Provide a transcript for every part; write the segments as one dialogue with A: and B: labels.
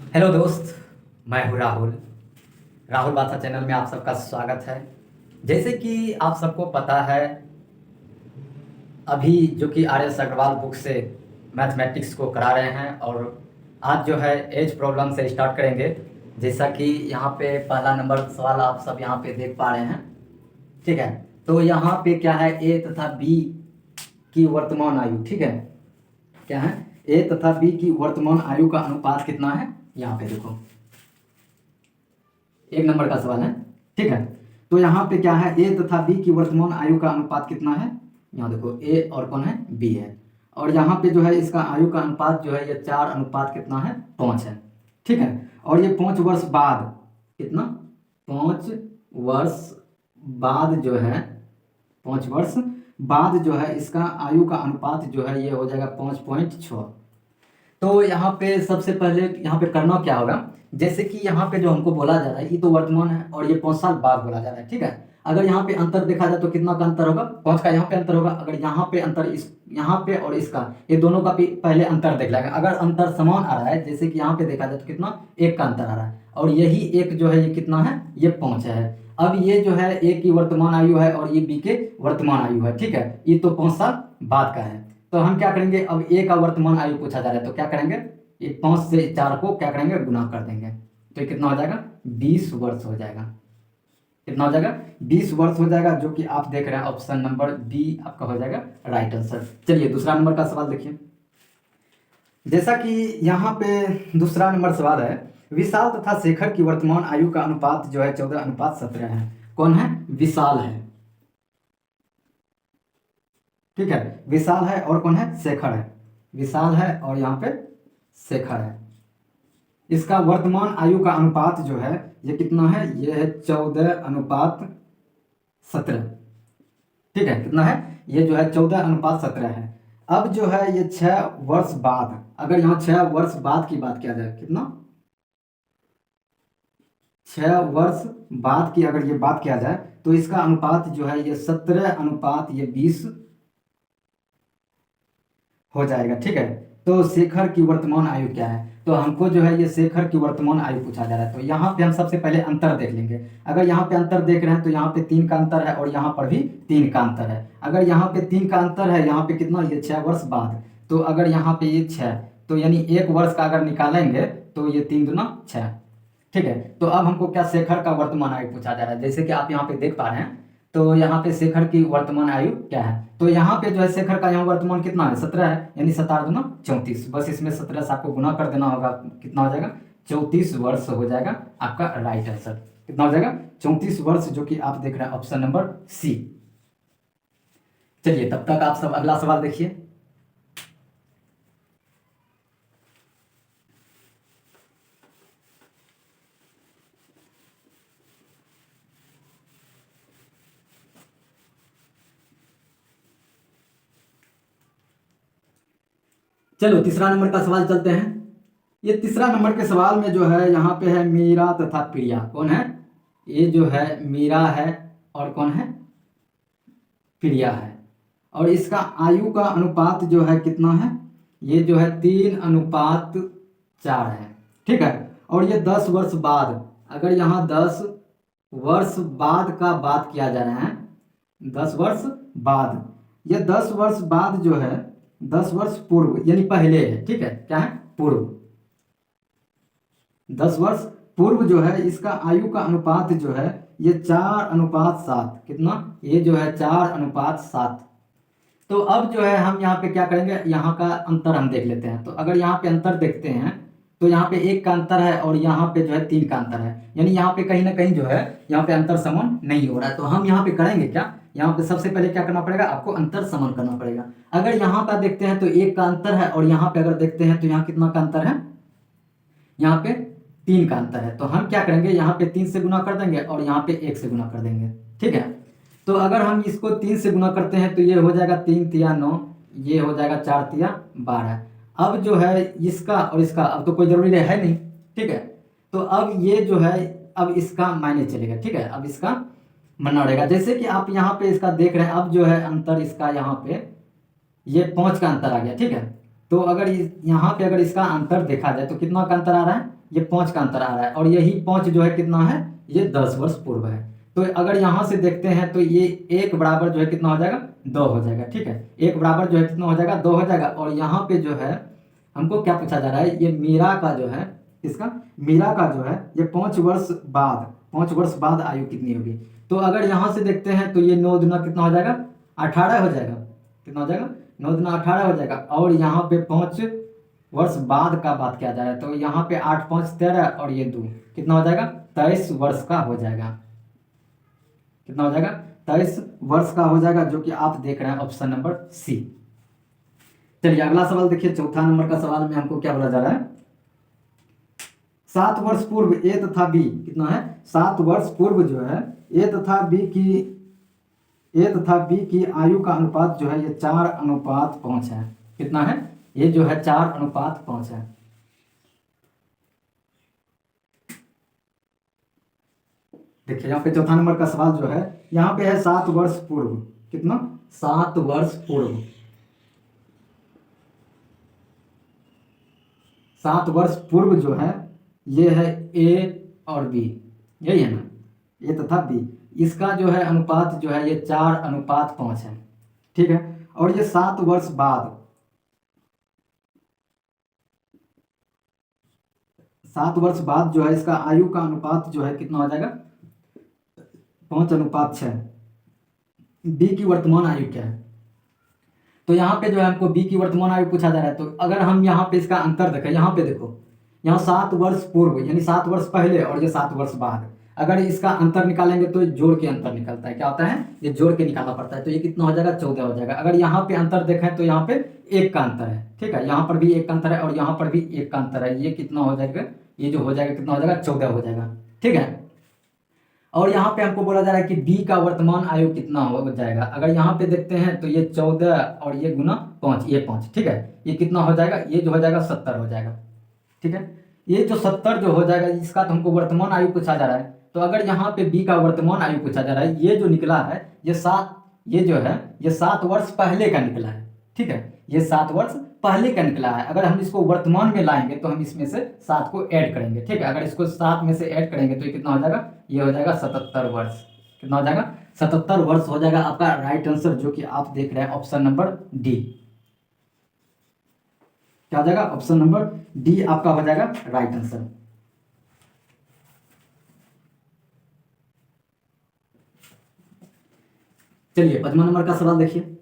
A: Hello दोस्त। मैं हूँ राहुल। राहुल बादशाह चैनल में आप सबका स्वागत है। जैसे कि आप सबको पता है, अभी जो कि आर एस अग्रवाल बुक से मैथमेटिक्स को करा रहे हैं और आज जो है एज प्रॉब्लम से स्टार्ट करेंगे। जैसा कि यहाँ पे पहला नंबर सवाल आप सब यहाँ पे देख पा रहे हैं। ठीक है, तो यहाँ पे क्या है, ए तथा बी की वर्तमान आयु। ठीक है, क्या है, ए तथा बी की वर्तमान आयु का अनुपात कितना है। यहाँ पे देखो, एक नंबर का सवाल है। ठीक है, तो यहाँ पे क्या है, ए तथा बी की वर्तमान आयु का अनुपात कितना है। यहाँ देखो, ए और कौन है, बी है। और यहाँ पे जो है इसका आयु का अनुपात जो है ये 4 अनुपात कितना है, 5 है। ठीक है, और ये 5 वर्ष बाद कितना, 5 वर्ष बाद जो है, 5 वर्ष बाद जो है इसका आयु का अनुपात जो है ये हो जाएगा 5.6। तो यहाँ पे सबसे पहले यहाँ पे करना क्या होगा, जैसे कि यहाँ पे जो हमको बोला जा रहा है ये तो वर्तमान है और ये 5 साल बाद बोला जा रहा है। ठीक है, अगर यहाँ पे अंतर देखा जाए तो कितना का अंतर होगा, 5 का यहाँ पे अंतर होगा। अगर यहाँ पे अंतर इस यहाँ पे और इसका, ये दोनों का भी पहले अंतर देख लेगा। अगर अंतर समान आ रहा है, जैसे कि यहाँ पे देखा जाए तो कितना, 1 का अंतर आ रहा है और यही एक जो है ये कितना है, ये 5 है। अब ये जो है ए की वर्तमान आयु है और ये बी के वर्तमान आयु है। ठीक है, ये तो 5 साल बाद का है। तो हम क्या करेंगे, अब ए का वर्तमान आयु पूछा जा रहा है तो क्या करेंगे, ये 5 से 4 को क्या करेंगे, गुना कर देंगे। तो ये कितना हो जाएगा, 20 वर्ष हो जाएगा। कितना हो जाएगा, 20 वर्ष हो जाएगा, जो कि आप देख रहे हैं ऑप्शन नंबर बी आपका हो जाएगा राइट आंसर। चलिए दूसरा नंबर का सवाल देखिए। जैसा कि यहाँ पे दूसरा नंबर सवाल है, विशाल तथा शेखर की वर्तमान आयु का अनुपात जो है 14:17 है। कौन है, विशाल है। ठीक है, विशाल है और कौन है, शेखर है। विशाल है और यहाँ पे शेखर है। इसका वर्तमान आयु का अनुपात जो है ये कितना है, ये है 14:17। ठीक है, कितना है, ये जो है 14:17 है। अब जो है ये 6 वर्ष बाद, अगर यहाँ 6 वर्ष बाद की बात किया जाए, कितना, 6 वर्ष बाद की अगर ये बात किया जाए तो इसका अनुपात जो है ये 17:20 हो जाएगा। ठीक है, तो शेखर की वर्तमान आयु क्या है, तो हमको जो है ये शेखर की वर्तमान आयु पूछा जा रहा है। तो यहाँ पे हम सबसे पहले अंतर देख लेंगे। अगर यहाँ पे अंतर देख रहे हैं तो यहाँ पे 3 का अंतर है और यहाँ पर भी 3 का अंतर है। अगर यहाँ पे 3 का अंतर है, यहाँ पे कितना, ये 6 वर्ष बाद। तो अगर यहाँ पे ये 6, तो यानी 1 वर्ष का अगर निकालेंगे तो ये 3 दूना 6। ठीक है, तो अब हमको क्या, शेखर का वर्तमान आयु पूछा जा रहा है। जैसे कि आप यहाँ पे देख पा रहे हैं, तो यहाँ पे शेखर की वर्तमान आयु क्या है, तो यहाँ पे जो है शेखर का यहाँ वर्तमान कितना है, 17 है, यानी 17 दूना 34। बस इसमें 17 से आपको गुना कर देना होगा, कितना हो जाएगा, 34 वर्ष हो जाएगा आपका राइट आंसर। कितना हो जाएगा, 34 वर्ष, जो कि आप देख रहे हैं ऑप्शन नंबर सी। चलिए तब तक आप सब अगला सवाल देखिए। चलो तीसरा नंबर का सवाल चलते हैं। ये तीसरा नंबर के सवाल में जो है यहाँ पे है मीरा तथा प्रिया। कौन है, ये जो है मीरा है और कौन है, प्रिया है। और इसका आयु का अनुपात जो है कितना है, ये जो है 3:4 है। ठीक है, और ये 10 वर्ष बाद, अगर यहाँ 10 वर्ष बाद का बात किया जा रहा है, 10 वर्ष बाद, ये 10 वर्ष बाद जो है 10 वर्ष पूर्व यानी पहले है। ठीक है, क्या है, पूर्व, 10 वर्ष पूर्व जो है इसका आयु का अनुपात जो है ये 4:7। कितना, ये जो है 4:7। तो अब जो है हम यहाँ पे क्या करेंगे, यहाँ का अंतर हम देख लेते हैं। तो अगर यहाँ पे अंतर देखते हैं तो यहाँ पे 1 का अंतर है और यहाँ पे जो है 3 का अंतर है, यानी यहाँ पे कहीं ना कहीं जो है यहाँ पे अंतर समान नहीं हो रहा है। तो हम यहाँ पे करेंगे क्या, यहाँ पे सबसे पहले क्या करना पड़ेगा, आपको अंतर समान करना पड़ेगा। अगर यहाँ का देखते हैं तो 1 का अंतर है और यहाँ पे अगर देखते हैं तो यहाँ कितना का अंतर है, यहाँ पे 3 का अंतर है। तो हम क्या करेंगे, यहाँ पे 3 से गुना कर देंगे और यहाँ पे 1 से गुना कर देंगे। ठीक है, तो अगर हम इसको 3 से गुना करते हैं तो ये हो जाएगा 3 तिया 9, ये हो जाएगा 4 तिया 12। अब जो है इसका और इसका अब तो कोई जरूरी है नहीं। ठीक है, तो अब ये जो है अब इसका मायने चलेगा। ठीक है, अब इसका मानना रहेगा। जैसे कि आप यहाँ पे इसका देख रहे हैं, अब जो है अंतर इसका यहाँ पे ये 5 का अंतर आ गया। ठीक है, तो अगर यहाँ पे अगर इसका अंतर देखा जाए तो कितना का अंतर आ रहा है, ये 5 का अंतर आ रहा है, और यही 5 जो है कितना है, ये 10 वर्ष पूर्व है। तो अगर यहाँ से देखते हैं तो ये 1 बराबर जो है कितना हो जाएगा, 2 हो जाएगा। ठीक है, 1 बराबर जो है कितना हो जाएगा, 2 हो जाएगा। और यहाँ पे जो है हमको क्या पूछा जा रहा है, ये मीरा का जो है, इसका मीरा का जो है ये 5 वर्ष बाद, 5 वर्ष बाद आयु कितनी होगी। तो अगर यहाँ से देखते हैं तो ये 9 दुना कितना हो जाएगा, 18 हो जाएगा। कितना हो जाएगा, 9 दुना 18 हो जाएगा। और यहाँ पे 5 वर्ष बाद का बात किया जा रहा है, तो यहाँ पे 8 5 13 और ये 2 कितना हो जाएगा, 23 वर्ष का हो जाएगा। कितना हो जाएगा, 23 वर्ष का हो जाएगा, जो कि आप देख रहे हैं ऑप्शन नंबर सी। चलिए अगला सवाल देखिए, चौथा नंबर का सवाल में हमको क्या बोला जा रहा है, 7 वर्ष पूर्व ए तथा बी कितना है, 7 वर्ष पूर्व जो है ए तथा बी की आयु का अनुपात जो है ये 4:5 है। कितना है, ये जो है 4:5 है। देखिए यहाँ पे चौथा नंबर का सवाल जो है, यहाँ पे है 7 वर्ष पूर्व, कितना, 7 वर्ष पूर्व, 7 वर्ष पूर्व जो है ये है ए और बी, यही है ना, ए तथा बी, इसका जो है अनुपात जो है ये 4:5 है। ठीक है, और ये 7 वर्ष बाद, 7 वर्ष बाद जो है इसका आयु का अनुपात जो है कितना हो जाएगा, 5:6। बी की वर्तमान आयु क्या है, तो यहाँ पे जो है हमको बी की वर्तमान आयु पूछा जा रहा है। तो अगर हम यहाँ पे इसका अंतर देखें, यहाँ पे देखो, यहाँ 7 वर्ष पूर्व यानी 7 वर्ष पहले और ये 7 वर्ष बाद, अगर इसका अंतर निकालेंगे तो जोड़ के अंतर निकलता है। क्या होता है, ये जोड़ के निकालना पड़ता है। तो ये कितना हो जाएगा, 14 हो जाएगा। अगर यहाँ पे अंतर देखें तो यहाँ पे 1 का अंतर है। ठीक है, यहाँ पर भी 1 का अंतर है और यहाँ पर भी 1 का अंतर है। ये कितना हो जाएगा, ये जो हो जाएगा कितना हो जाएगा, 14 हो जाएगा। ठीक है, और यहाँ पे हमको बोला जा रहा है कि बी का वर्तमान आयु कितना हो जाएगा। अगर यहाँ पे देखते हैं तो ये 14 और ये गुना 5, ये 5। ठीक है, ये कितना हो जाएगा, ये जो हो जाएगा 70 हो जाएगा। ठीक है, ये जो 70 जो हो जाएगा, इसका तो हमको वर्तमान आयु पूछा जा रहा है। तो अगर यहाँ पे बी का वर्तमान आयु पूछा जा रहा है, ये जो निकला है ये 7, ये जो है ये 7 वर्ष पहले का निकला है। ठीक है, ये 7 वर्ष पहले का निकला है। अगर हम इसको वर्तमान में लाएंगे तो हम इसमें से 7 को ऐड करेंगे। ठीक है, अगर इसको 7 में से ऐड करेंगे तो ये कितना हो जाएगा, ये हो जाएगा 77 वर्ष। कितना हो जाएगा, 77 वर्ष हो जाएगा आपका राइट आंसर, जो कि आप देख रहे हैं ऑप्शन नंबर डी। क्या हो जाएगा, ऑप्शन नंबर डी आपका हो जाएगा राइट आंसर। चलिए 5वां नंबर का सवाल देखिए।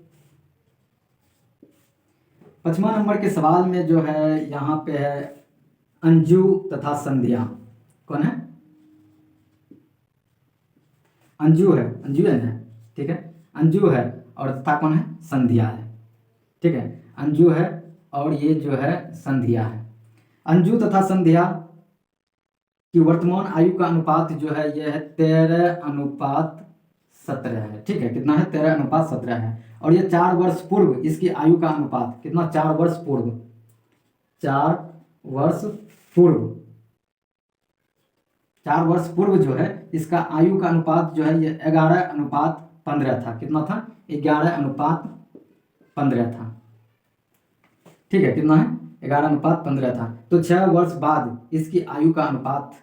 A: 5वां नंबर के सवाल में जो है यहाँ पे है अंजू तथा संध्या। कौन है, अंजू है, अंजू है ना। ठीक है, अंजू है और तथा कौन है, संध्या है। ठीक है, अंजू है और ये जो है संध्या है। अंजू तथा संध्या की वर्तमान आयु का अनुपात जो है ये है 13:17 है। ठीक है, कितना है, 13:17 है। और ये 4 वर्ष पूर्व इसकी आयु का अनुपात कितना, 4 वर्ष पूर्व, 4 वर्ष पूर्व, 4 वर्ष पूर्व जो है इसका आयु का अनुपात जो है ये 11:15 था। कितना था, 11:15 था। ठीक है, कितना है, 11:15 था। तो 6 वर्ष बाद इसकी आयु का अनुपात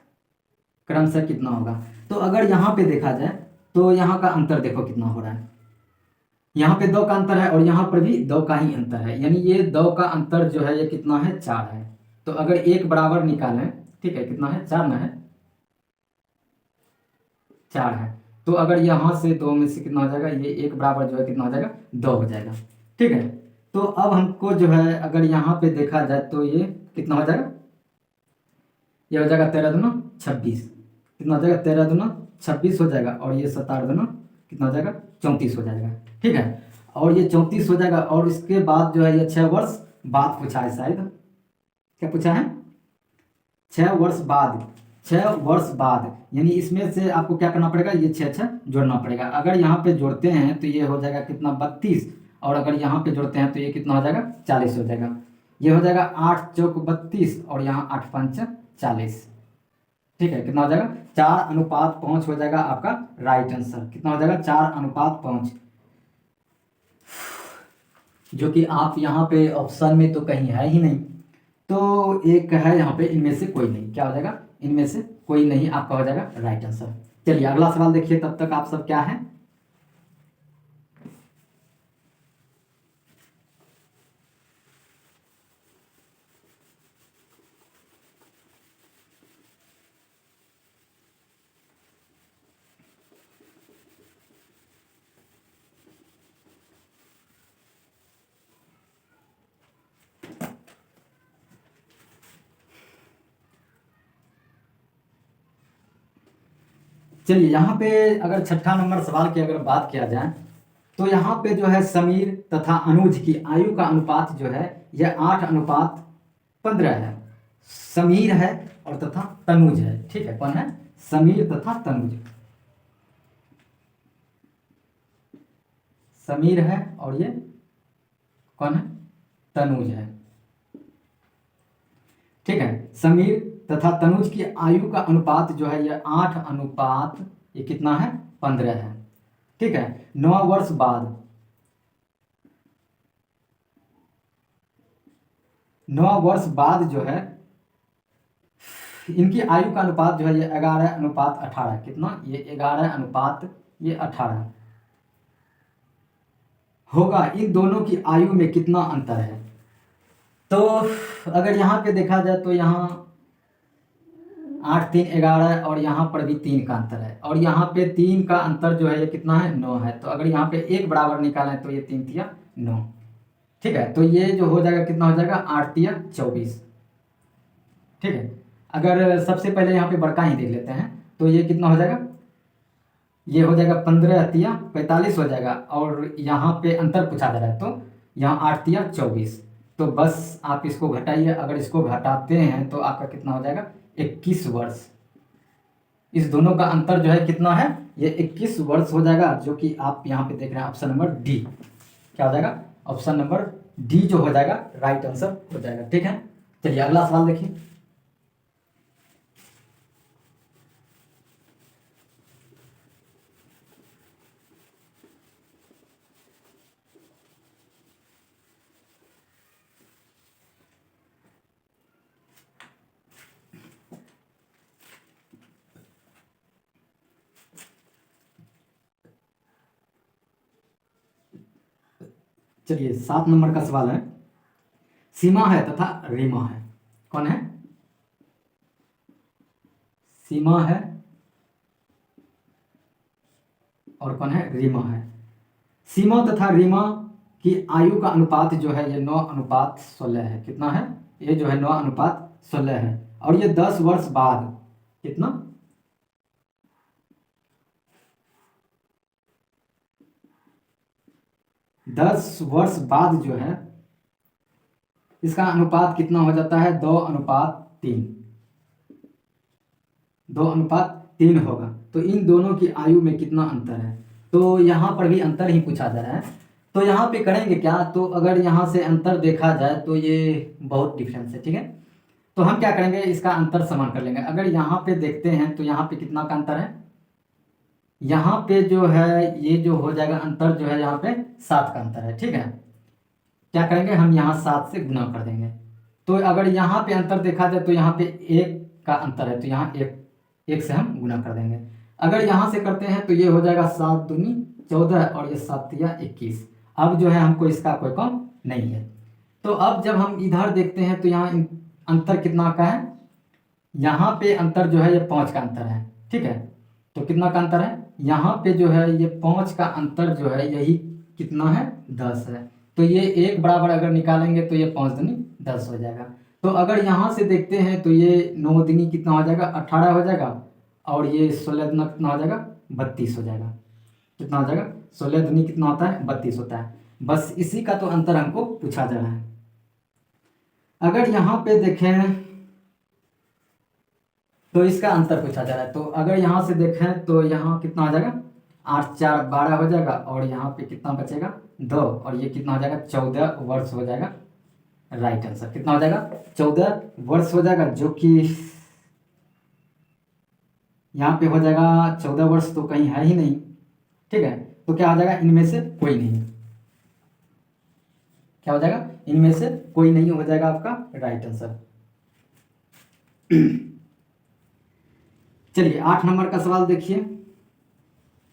A: क्रमशः कितना होगा। तो अगर यहाँ पे देखा जाए तो यहाँ का अंतर देखो कितना हो रहा है, यहाँ पे 2 का अंतर है और यहाँ पर भी 2 का ही अंतर है, यानी ये 2 का अंतर जो है ये कितना है, 4 है। तो अगर एक बराबर निकालें, ठीक है, कितना है, 4 ना है, 4 है। तो अगर यहाँ से 2 में से कितना हो जाएगा, ये 1 बराबर जो है कितना हो जाएगा, 2 हो जाएगा। ठीक है, तो अब हमको जो है अगर यहाँ पे देखा जाए तो ये कितना हो जाएगा, ये हो जाएगा 13 दूना 26। कितना हो जाएगा, 13 दूना 26 हो जाएगा। और ये 7 दूना कितना हो जाएगा, 34 हो जाएगा। ठीक है, और ये 34 हो जाएगा। और इसके बाद जो है ये 6 वर्ष बाद पूछा है, शायद क्या पूछा है, 6 वर्ष बाद, 6 वर्ष बाद, यानी इसमें से आपको क्या करना पड़ेगा, ये 6 जोड़ना पड़ेगा। अगर यहाँ पे जोड़ते हैं तो ये हो जाएगा कितना, 32। और अगर यहाँ पे जोड़ते हैं तो ये कितना हो जाएगा, 40 हो जाएगा। ये हो जाएगा 8 चौक 32 और यहाँ 8 पंच 40। ठीक है, कितना हो जाएगा, 4:5 हो जाएगा आपका राइट आंसर। कितना हो जाएगा, 4:5, जो कि आप यहाँ पे ऑप्शन में तो कहीं है ही नहीं। तो एक है यहाँ पे इनमें से कोई नहीं, क्या हो जाएगा, इनमें से कोई नहीं आपका हो जाएगा राइट आंसर। चलिए अगला सवाल देखिए, तब तक आप सब क्या है। चलिए यहाँ पे अगर छठा नंबर सवाल की अगर बात किया जाए तो यहाँ पे जो है समीर तथा अनुज की आयु का अनुपात जो है यह 8:15 है। समीर है और तथा तनुज है, ठीक है, कौन है, समीर तथा तनुज। समीर है और ये कौन है, तनुज है, ठीक है। समीर तथा तनुज की आयु का अनुपात जो है ये 8 ये कितना है, 15 है, ठीक है। 9 वर्ष बाद 9 वर्ष बाद जो है इनकी आयु का अनुपात जो है ये 11:18, कितना, ये 11:18 होगा। इन दोनों की आयु में कितना अंतर है। तो अगर यहाँ पे देखा जाए तो यहाँ 8 3 11 और यहाँ पर भी 3 का अंतर है, और यहाँ पे 3 का अंतर जो है ये कितना है, 9 है। तो अगर यहाँ पे एक बराबर निकालें तो ये 3 तिया 9, ठीक है। तो ये जो हो जाएगा कितना हो जाएगा, 8 तिया 24, ठीक है। अगर सबसे पहले यहाँ पे बड़का ही देख लेते हैं तो ये कितना हो जाएगा, ये हो जाएगा 15 तिया 45 हो जाएगा, और यहाँ पे अंतर पूछा जा रहा है तो यहाँ 8 तिया 24। तो बस आप इसको घटाइए, अगर इसको घटाते हैं तो आपका कितना हो जाएगा, 21 वर्ष। इस दोनों का अंतर जो है कितना है, ये 21 वर्ष हो जाएगा, जो कि आप यहाँ पे देख रहे हैं ऑप्शन नंबर डी। क्या हो जाएगा, ऑप्शन नंबर डी जो हो जाएगा राइट आंसर हो जाएगा, ठीक है। चलिए अगला सवाल देखिए। चलिए 7 नंबर का सवाल है। सीमा है तथा रीमा है, कौन है, सीमा है और कौन है, रीमा है। सीमा तथा रीमा की आयु का अनुपात जो है ये 9:16 है, कितना है, ये जो है 9:16 है, और ये 10 वर्ष बाद कितना, 10 वर्ष बाद जो है इसका अनुपात कितना हो जाता है, 2:3, 2:3 होगा। तो इन दोनों की आयु में कितना अंतर है। तो यहाँ पर भी अंतर ही पूछा जा रहा है। तो यहाँ पे करेंगे क्या, तो अगर यहाँ से अंतर देखा जाए तो ये बहुत डिफरेंस है, ठीक है। तो हम क्या करेंगे, इसका अंतर समान कर लेंगे। अगर यहाँ पे देखते हैं तो यहाँ पे कितना का अंतर है, यहाँ पे जो है ये जो हो जाएगा अंतर जो है यहाँ पे 7 का अंतर है, ठीक है। क्या करेंगे, हम यहाँ 7 से गुना कर देंगे। तो अगर यहाँ पे अंतर देखा जाए तो यहाँ पे 1 का अंतर है, तो यहाँ 1 से हम गुना कर देंगे। अगर यहाँ से करते हैं तो ये हो जाएगा 7 दूनी 14 और ये 7 तिया 21। अब जो है हमको इसका कोई कम नहीं है। तो अब जब हम इधर देखते हैं तो यहाँ अंतर कितना का है, यहाँ पे अंतर जो है ये 5 का अंतर है, ठीक है। तो कितना का अंतर है, यहाँ पे जो है ये 5 का अंतर जो है यही कितना है, 10 है। तो ये एक बराबर अगर निकालेंगे तो ये 5 दूनी 10 हो जाएगा। तो अगर यहाँ से देखते हैं तो ये 9 दूनी कितना हो जाएगा, 18 हो जाएगा, और ये 16 दूना कितना हो जाएगा, 32 हो जाएगा। कितना हो जाएगा, 16 दूनी कितना होता है, 32 होता है। बस इसी का तो अंतर हमको पूछा जा रहा है। अगर यहाँ पे देखें तो इसका अंतर पूछा जा रहा है। तो अगर यहाँ से देखें तो यहाँ कितना हो जाएगा, 8 4 12 हो जाएगा, और यहाँ पे कितना बचेगा, 2, और ये कितना हो जाएगा, 14 वर्ष हो जाएगा। राइट आंसर कितना हो जाएगा, 14 वर्ष हो जाएगा, जो कि यहाँ पे हो जाएगा 14 वर्ष तो कहीं है ही नहीं, ठीक है। तो क्या हो जाएगा, इनमें से कोई नहीं। क्या हो जाएगा, इनमें से कोई नहीं हो जाएगा आपका राइट आंसर। चलिए 8 नंबर का सवाल देखिए।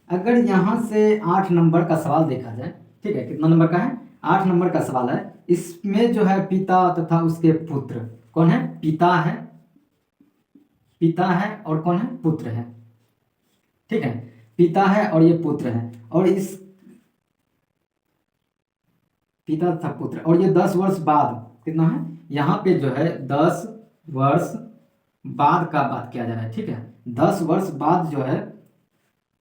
A: अगर यहां से 8 नंबर का सवाल देखा जाए, ठीक है, कितना नंबर का है, 8 नंबर का सवाल है। इसमें जो है पिता तथा उसके पुत्र, कौन है, पिता है, पिता है और कौन है, पुत्र है, ठीक है, पिता है और ये पुत्र है, और इस पिता तथा पुत्र, और ये 10 वर्ष बाद कितना है, यहाँ पे जो है 10 वर्ष बाद का बात किया जा रहा है, ठीक है, 10 वर्ष बाद जो है,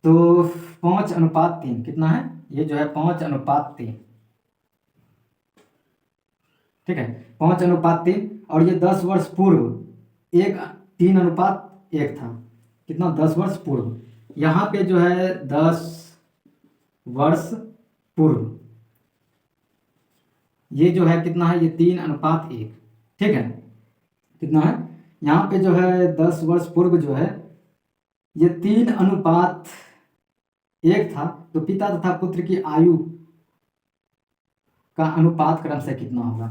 A: तो 5:3 कितना है, ये जो है 5:3, ठीक है, 5:3, और ये 10 वर्ष पूर्व एक 3:1 था, कितना, 10 वर्ष पूर्व, यहाँ पे जो है 10 वर्ष पूर्व, ये जो है कितना है, ये 3:1, ठीक है, कितना है, यहाँ पे जो है 10 वर्ष पूर्व जो है ये 3:1 था, तो पिता तथा पुत्र की आयु का अनुपात क्रमशः कितना होगा।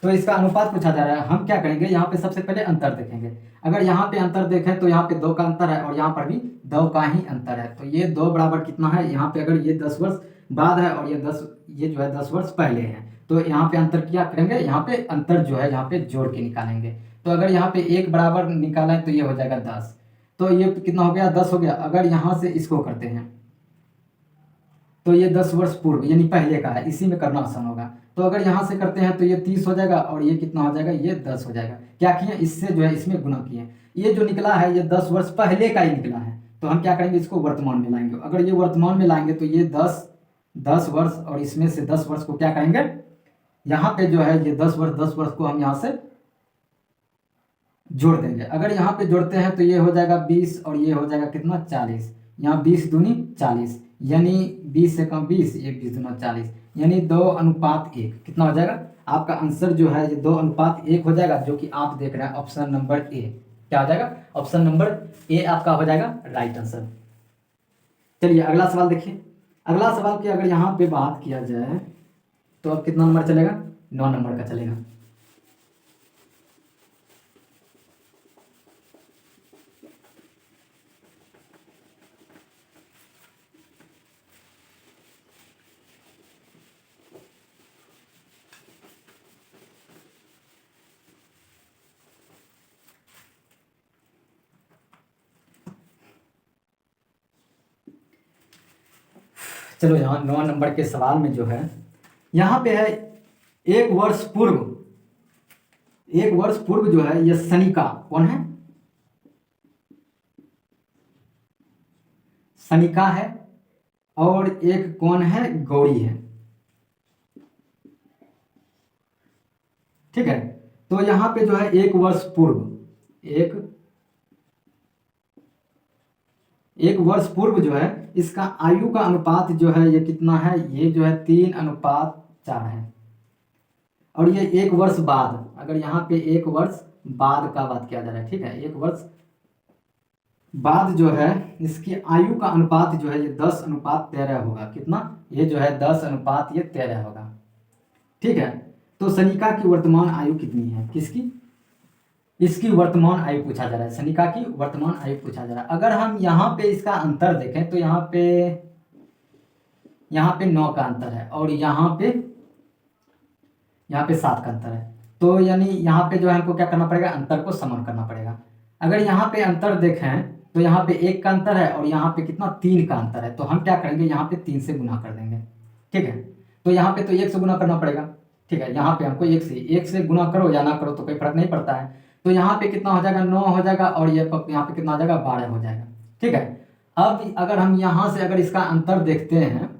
A: तो इसका अनुपात पूछा जा रहा है। हम क्या करेंगे, यहाँ पे सबसे पहले अंतर देखेंगे। अगर यहाँ पे अंतर देखें तो यहाँ पे 2 का अंतर है और यहाँ पर भी 2 का ही अंतर है, तो ये 2 बराबर कितना है, यहाँ पे अगर ये 10 वर्ष बाद है और ये जो है 10 वर्ष पहले है, तो यहाँ पे अंतर क्या करेंगे, यहाँ पे अंतर जो है यहाँ पे जोड़ के निकालेंगे। तो अगर यहाँ पे 1 बराबर निकालें तो ये हो जाएगा 10, तो ये कितना हो गया, 10 हो गया। अगर यहाँ से इसको करते हैं तो ये 10 वर्ष पूर्व यानी पहले का है, इसी में करना आसान होगा। तो अगर यहाँ से करते हैं तो ये 30 हो जाएगा और ये कितना हो जाएगा, ये 10 हो जाएगा। क्या किए, इससे जो है इसमें गुना किए, ये जो निकला है ये 10 वर्ष पहले का ही निकला है, तो हम क्या करेंगे, इसको वर्तमान में लाएंगे। अगर ये वर्तमान में लाएंगे तो ये 10 वर्ष और इसमें से 10 वर्ष को क्या करेंगे, यहाँ पे जो है ये 10 वर्ष को हम यहाँ से जोड़ देंगे। अगर यहाँ पे जोड़ते हैं तो ये हो जाएगा 20 और ये हो जाएगा कितना, 40, यहाँ 20 दूनी 40, यानी 20 से कम 20, ये 20 दूना 40, यानी 2:1 कितना हो जाएगा, आपका आंसर जो है ये 2:1 हो जाएगा, जो कि आप देख रहे हैं ऑप्शन नंबर ए। क्या हो जाएगा, ऑप्शन नंबर ए आपका हो जाएगा राइट आंसर। चलिए अगला सवाल देखिए। अगला सवाल की अगर यहाँ पे बात किया जाए तो अब कितना नंबर चलेगा, 9 नंबर का चलेगा। चलो यहाँ 9 नंबर के सवाल में जो है यहाँ पे है 1 वर्ष पूर्व, 1 वर्ष पूर्व जो है ये सनिका, कौन है, सनिका है, और एक कौन है, गौरी है, ठीक है। तो यहाँ पे जो है 1 वर्ष पूर्व, एक वर्ष पूर्व जो है इसका आयु का अनुपात जो है ये कितना है, ये जो है 3:4 है। और ये 1 वर्ष बाद, अगर यहाँ पे 1 वर्ष बाद का बात किया जा रहा है, ठीक है, 1 वर्ष बाद जो है इसकी आयु का अनुपात जो है ये 10:13 होगा। कितना, ये जो है 10:13 होगा, ठीक है। तो सनिका की वर्तमान आयु कितनी है, किसकी, इसकी वर्तमान आयु पूछा जा रहा है, सनिका की वर्तमान आयु पूछा जा रहा है। अगर हम यहाँ पे इसका अंतर देखें तो यहाँ पे 9 का अंतर है और यहाँ पे 7 का अंतर है, तो यानी यहाँ पे जो है हमको क्या करना पड़ेगा, अंतर को समान करना पड़ेगा। अगर यहाँ पे अंतर देखें तो यहाँ पे 1 का अंतर है और यहाँ पे कितना, 3 का अंतर है, तो हम क्या करेंगे, यहाँ पे 3 से गुना कर देंगे, ठीक है। तो यहाँ पे तो 1 से गुना करना पड़ेगा, ठीक है, यहाँ पे हमको 1 से गुना करो या ना करो तो कोई फर्क नहीं पड़ता है। तो यहाँ पे कितना हो जाएगा, 9 हो जाएगा, और ये यहाँ पे कितना हो जाएगा, 12 हो जाएगा, ठीक है। अब अगर हम यहाँ से अगर इसका अंतर देखते हैं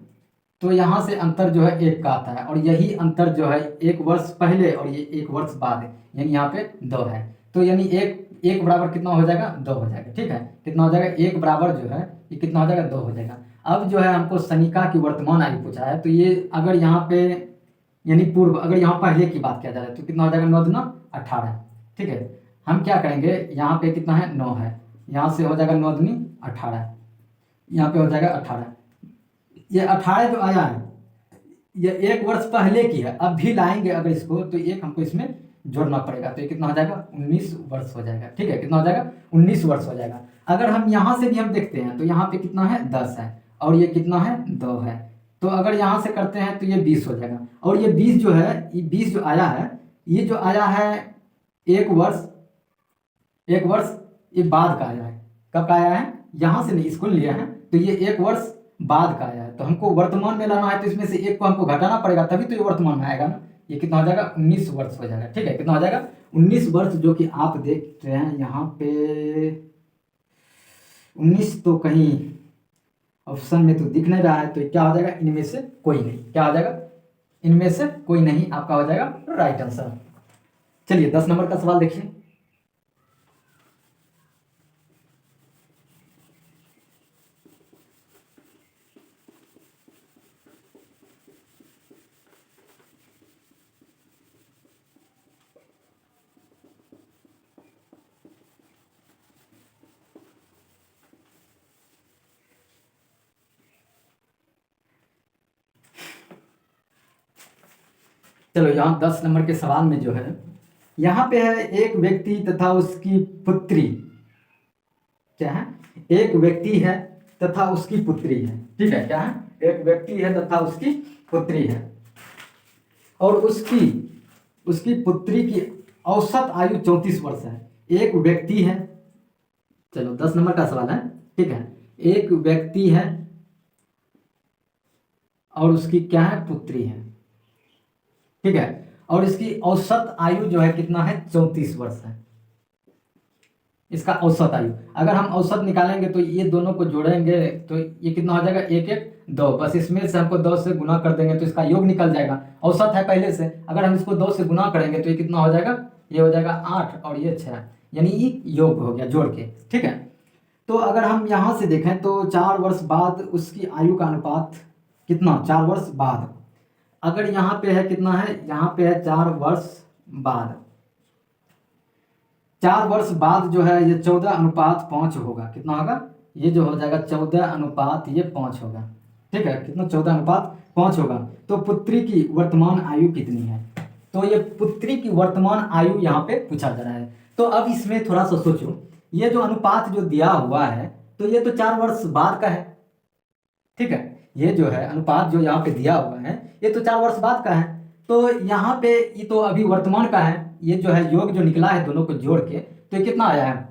A: तो यहाँ से अंतर जो है 1 का आता है, और यही अंतर जो है 1 वर्ष पहले और ये 1 वर्ष बाद है, यानी यहाँ पे 2 है, तो यानी एक बराबर कितना हो जाएगा, 2 हो जाएगा, ठीक है। कितना हो जाएगा, 1 बराबर जो है ये कितना हो जाएगा, 2 हो जाएगा। अब जो है हमको सनिका की वर्तमान आयु पूछा है, तो ये अगर यहाँ पे यानी पूर्व, अगर यहाँ पहले की बात किया जा रहा है तो कितना हो जाएगा, 9 दूना 18, ठीक है। हम क्या करेंगे, यहाँ पे कितना है, 9 है, यहाँ से हो जाएगा 9 दूनी 18, यहाँ पे हो जाएगा 18। ये 18 जो आया है ये 1 वर्ष पहले की है, अब भी लाएंगे अगर इसको तो एक हमको इसमें जोड़ना पड़ेगा, तो ये कितना हो जाएगा 19 वर्ष हो जाएगा। ठीक है, कितना हो जाएगा 19 वर्ष हो जाएगा। अगर हम यहाँ से भी हम देखते हैं तो यहाँ पे कितना है 10 है और ये कितना है 2 है, तो अगर यहाँ से करते हैं तो ये 20 हो जाएगा। और ये 20 जो है, ये 20 जो आया है, ये जो आया है 1 वर्ष, 1 वर्ष ये बाद का आया है। कब का आया है, यहाँ से नहीं, इसको लिया है तो ये 1 वर्ष बाद का आया है। तो हमको वर्तमान में लाना है तो इसमें से एक को हमको घटाना पड़ेगा, तभी तो ये वर्तमान में आएगा ना। ये कितना हो जाएगा 19 वर्ष हो जाएगा। ठीक है, कितना हो जाएगा 19 वर्ष, जो कि आप देख रहे हैं यहाँ पे 19 तो कहीं ऑप्शन में तो दिख नहीं रहा है, तो क्या हो जाएगा इनमें से कोई नहीं। क्या हो जाएगा, इनमें से कोई नहीं आपका हो जाएगा राइट आंसर। चलिए 10 नंबर का सवाल देखिए। चलो यहाँ 10 नंबर के सवाल में जो है, यहाँ पे है एक व्यक्ति तथा उसकी पुत्री। क्या है, एक व्यक्ति है तथा उसकी पुत्री है। ठीक है, क्या है, एक व्यक्ति है तथा उसकी पुत्री है और उसकी उसकी पुत्री की औसत आयु 34 वर्ष है। एक व्यक्ति है, चलो 10 नंबर का सवाल है। ठीक है, एक व्यक्ति है और उसकी क्या है, पुत्री है। ठीक है, और इसकी औसत आयु जो है कितना है, 34 वर्ष है। इसका औसत आयु, अगर हम औसत निकालेंगे तो ये दोनों को जोड़ेंगे तो ये कितना हो जाएगा 1 1 2, बस इसमें से हमको 2 से गुना कर देंगे तो इसका योग निकल जाएगा। औसत है पहले से, अगर हम इसको 2 से गुना करेंगे तो ये कितना हो जाएगा, ये हो जाएगा 8 और ये 6, यानी ये योग हो गया जोड़ के। ठीक है, तो अगर हम यहाँ से देखें तो 4 वर्ष बाद उसकी आयु का अनुपात कितना, 4 वर्ष बाद, अगर यहाँ पे है कितना है, यहाँ पे है 4 वर्ष बाद, 4 वर्ष बाद जो है ये 14:5 होगा। कितना होगा, ये जो हो जाएगा 14:5 होगा। ठीक है, कितना 14:5 होगा। तो पुत्री की वर्तमान आयु कितनी है, तो ये पुत्री की वर्तमान आयु यहाँ पे पूछा जा रहा है। तो अब इसमें थोड़ा सा सोचो, ये जो अनुपात जो दिया हुआ है तो ये तो 4 वर्ष बाद का है। ठीक है, ये जो है अनुपात जो यहाँ पे दिया हुआ है ये तो 4 वर्ष बाद का है, तो यहाँ पे ये तो अभी वर्तमान का है। ये जो है योग जो निकला है दोनों को जोड़ के, तो ये कितना आया है,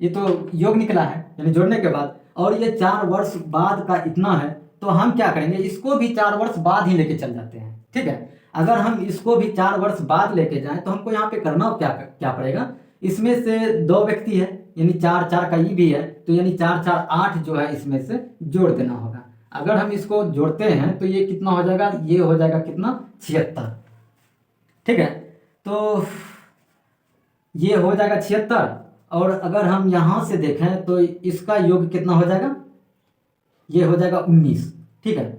A: ये तो योग निकला है यानी जोड़ने के बाद, और ये 4 वर्ष बाद का इतना है। तो हम क्या करेंगे, इसको भी 4 वर्ष बाद ही लेके चल जाते हैं। ठीक है, अगर हम इसको भी 4 वर्ष बाद लेके जाएं तो हमको यहाँ पे करना क्या क्या पड़ेगा, इसमें से 2 व्यक्ति है यानी 4 4 का ये भी है, तो यानी 4 4 8 जो है इसमें से जोड़ देना होगा। अगर हम इसको जोड़ते हैं तो ये कितना हो जाएगा, ये हो जाएगा कितना 76। ठीक है, तो ये हो जाएगा 76, और अगर हम यहाँ से देखें तो इसका योग कितना हो जाएगा, ये हो जाएगा 19। ठीक है,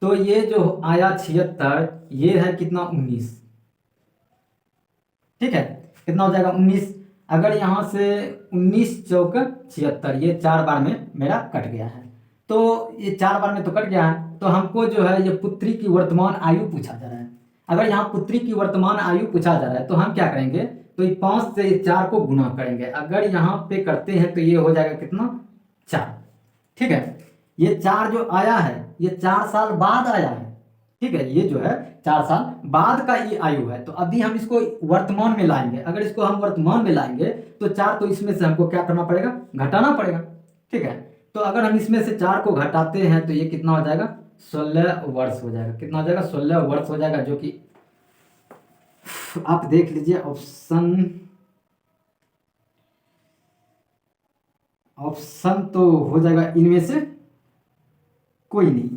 A: तो ये जो आया 76, ये है कितना 19। ठीक है, कितना हो जाएगा 19। अगर यहाँ से 19 चौक 76, ये 4 बार में मेरा कट गया है, तो ये 4 बार में तो कट गया है। तो हमको जो है ये पुत्री की वर्तमान आयु पूछा जा रहा है। अगर यहाँ पुत्री की वर्तमान आयु पूछा जा रहा है तो हम क्या करेंगे, तो ये 5 से 4 को गुना करेंगे। अगर यहाँ पे करते हैं तो ये हो जाएगा कितना 4। ठीक है, ये 4 जो आया है ये 4 साल बाद आया है। ठीक है, ये जो है 4 साल बाद का ये आयु है, तो अभी हम इसको वर्तमान में लाएंगे। अगर इसको हम वर्तमान में लाएंगे तो 4 तो इसमें से हमको क्या करना पड़ेगा, घटाना पड़ेगा। ठीक है, तो अगर हम इसमें से 4 को घटाते हैं तो ये कितना हो जाएगा 16 वर्ष हो जाएगा। कितना हो जाएगा 16 वर्ष हो जाएगा, जो कि आप देख लीजिए ऑप्शन तो हो जाएगा इनमें से कोई नहीं।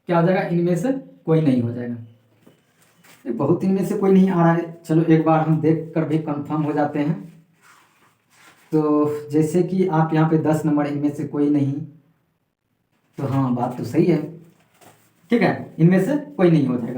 A: क्या हो जाएगा, इनमें से कोई नहीं हो जाएगा। ये बहुत इनमें से कोई नहीं आ रहा है। चलो एक बार हम देख कर भी कंफर्म हो जाते हैं। तो जैसे कि आप यहाँ पे 10 नंबर इनमें से कोई नहीं, तो हाँ बात तो सही है। ठीक है, इनमें से कोई नहीं हो जाएगा।